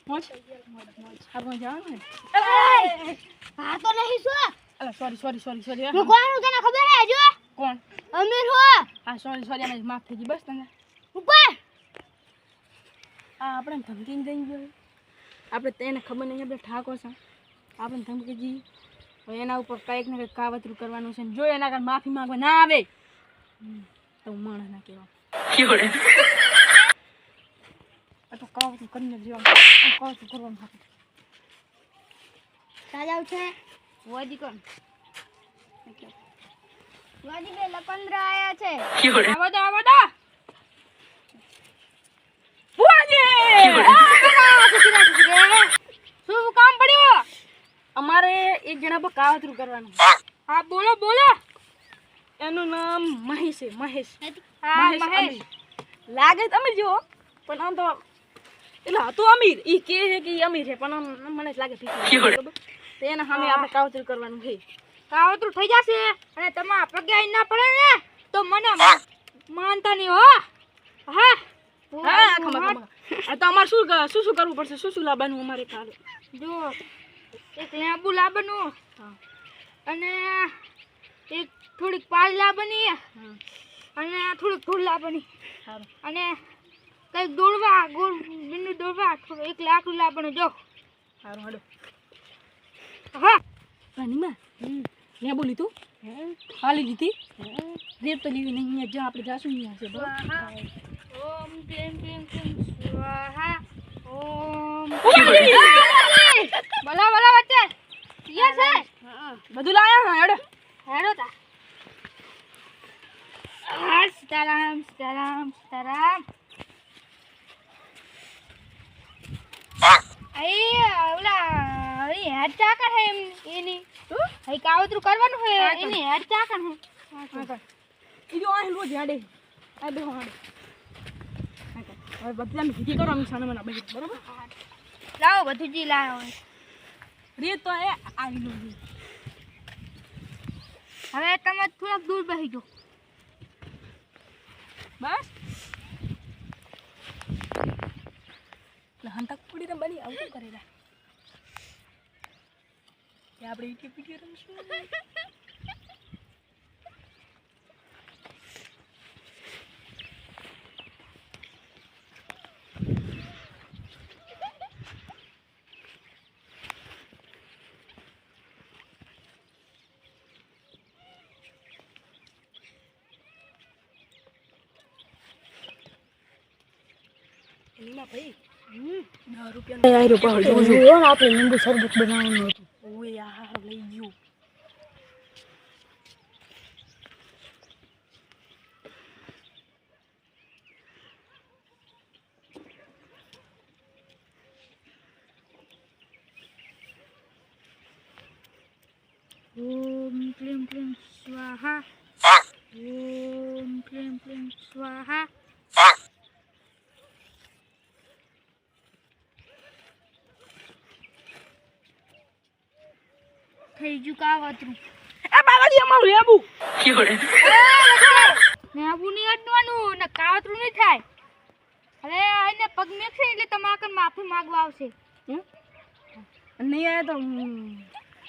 મોજ આપણે જવાનું ને હા તો નહીં શું અલા સોરી હું કોણ હું તને ખબર હે જો કોણ અમીર હો હા સોરી અમે માફ થઈ ગઈ બસ તને ઉપર આપણે ધમકીને જઈ ગયો આપણે તેને ખબર નહીં આપણે ઠાકો છે આપણે ધમકી જઈ એના ઉપર કંઈક ને કંઈક કાવતરું કરવાનું છે જો એના કારણે માફી માંગવા ના આવે તો હું માણસ ના કહેવા તો કાવતરું કરીને જવાનું કાવતરું કરવાનું હતું સાજાવ છે વાજી કોણ વાજી બે લકંદરા આયા છે આવો તો શું કામ પડ્યું અમારે એક જણા પર કાવતરું કરવાનું હા બોલો એનું નામ મહેશ છે મહેશ અમીર. લાગે તો અમીર જેવો પણ આમ તો એટલે હતું અમીર ઈ કે છે કે ઈ અમીર છે પણ મને જ લાગે બરોબર તો એના સામે આપણે કાવતરું કરવાનું છે કાવતરું થઈ જશે અને તમારા પગે ના પડે ને તો મને માનતા નહીં હો હા હા ખબર આ તો અમારે શું કરવું પડશે શું લાવવાનું અમારે કાલે જો એક લેબુ લાવવાનું અને એક થોડીક પાલ લાવવાની અને થોડીક ધૂળ લાવવાની અને કંઈક દોડવા ગોળ બિંદુ દોડવા એક લાકડું લાવવાનું જો સારું હાલો હા રાનીમાં મેં બોલી તું હાલી લીધી રેપ તો લીધી નહીં અહીંયા જ્યાં આપણે જાશું અહીંયા છે બરાબર ઓમ ક્લીમ ક્લીમ ક્લીમ સ્વાહા ઓમ બોલા વચ્ચે યે છે બધું લાયા હા હેડો હેડો તા સીતારામ ઓલા હેડ ચાકર હે એની હઈ કાવતરું કરવાનું હે એની હેડ ચાકર હે ઈ જો આ રોજ હેડે આ બે હાડે હવે બધા અમે ભીગી કરો અમે સાને મને બરોબર લાવો બધું જી લાવો રેત તો એ આવી લો હવે તમે થોડાક દૂર બેસી જાઓ બસ હંતક પૂડી ને બની આવું કરેલા કે આપણે ઈટી પીટી રમશું એના ભાઈ 10 રૂપિયા આયરો પાડો જો આપણે લીંબુ શરબત બનાવવાનું હતું ઓય યાર લઈ ગયો ઓમ ક્લીમ ક્લીમ સ્વાહા ઓમ ક્લીમ ક્લીમ સ્વાહા થઈ ગયું કાવતરું એ બાલાજી અમારું લેબુ લેબુ નહીં અડવાનું ને કાવતરું નહીં થાય અરે આને પગ મેકશે એટલે તમારા કન માફી માંગવા આવશે નહીં આયા તો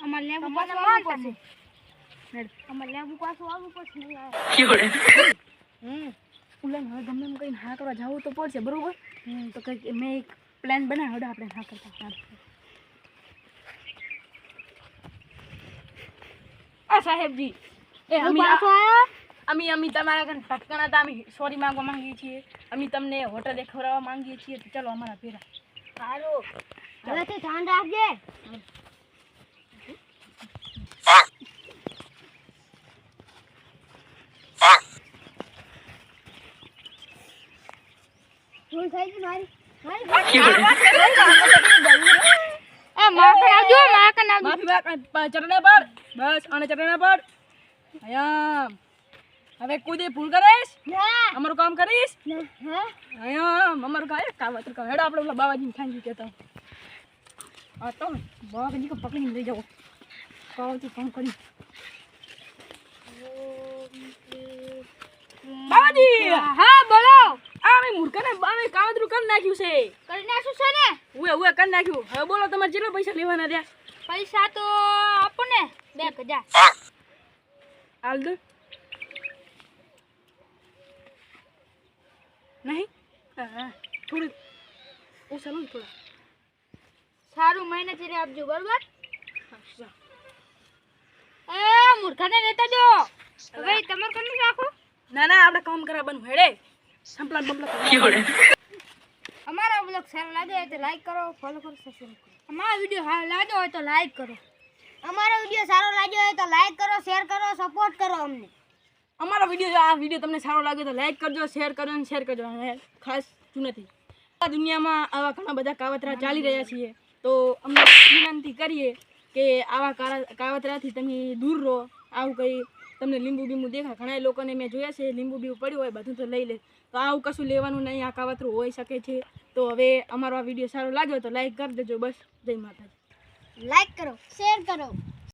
અમાર લેબુ પાછું આવવું પડશે અમાર લેબુ પાછું આવવું પડશે ઉલા હવે ગમે એમ કહીને હા કરવા જવું તો પડશે બરોબર તો કંઈક મેં એક પ્લાન બનાવ્યો આપણે હા કરતા આ સાહેબજી એ અમે તમારા ઘર ભટકણા હતા અમે સોરી માંગવા માંગીએ છીએ અમે તમને હોટલ ખવડાવવા માંગીએ છીએ તો ચાલો અમારા ભેરા સારું હવે તે ધ્યાન રાખજે ભૂલ થઈ ગઈ મારી ચરણે પર બસ અને ચરણે પર આયા હવે કોઈ દે ભૂલ કરીશ અમારું કામ કરીશ આયા અમારું કાવતરું કામ હેડો આપણે ઓલા બાવાજી ખાઈ કેતા આ તો બાવાજી કો પકડીને લઈ જાઓ કાવતરું કામ કરી બાવાજી હા બોલો આ મે મૂર્ખને બાવે કાવતરું કર કરી નાખ્યું છે. કરી નાખશું છે ને? ઉએ કરી નાખ્યું. હવે બોલો તમારે કેટલા પૈસા લેવાના રહ્યા? પૈસા તો આપો ને 2000. હાલ દો. નહીં હા થોડું ઓછા લો થોડા. સારું મહિને ચીરે આપજો બરોબર. હા, એ મૂર્ખાને લેતા જો. હવે તમાર કોને રાખો? ના આપણે કામ કરાવવાનું હેડે. સંપલા બંપલા અમારો બ્લોગ સારો લાગે હોય તો લાઈક કરો, ફોલો કરો, સબસ્ક્રાઇબ કરો. અમારો વિડિયો સારો લાગ્યો હોય તો લાઈક કરો. અમારો વિડિયો સારો લાગ્યો હોય તો લાઈક કરો, શેર કરો, સપોર્ટ કરો અમને. અમારો આ વિડીયો તમને સારો લાગે તો લાઈક કરજો, શેર કરજો અને શેર કરજો. અને ખાસ શું નથી, આ દુનિયામાં આવા ઘણા બધા કાવતરા ચાલી રહ્યા છીએ, તો અમને વિનંતી કરીએ કે આવા કાવતરાથી તમે દૂર રહો. આવું કંઈ તમને લીંબુ બીંબુ દેખાય, ઘણા લોકોને મેં જોયા છે લીંબુ બીંબુ પડ્યું હોય બધું તો લઈ લે, તો આવું કશું લેવાનું નહીં. આ કાવતરું હોઈ શકે છે. તો હવે અમારો આ વિડીયો સારો લાગ્યો તો લાઈક કરી દેજો. બસ જય માતાજી. લાઈક કરો, શેર કરો.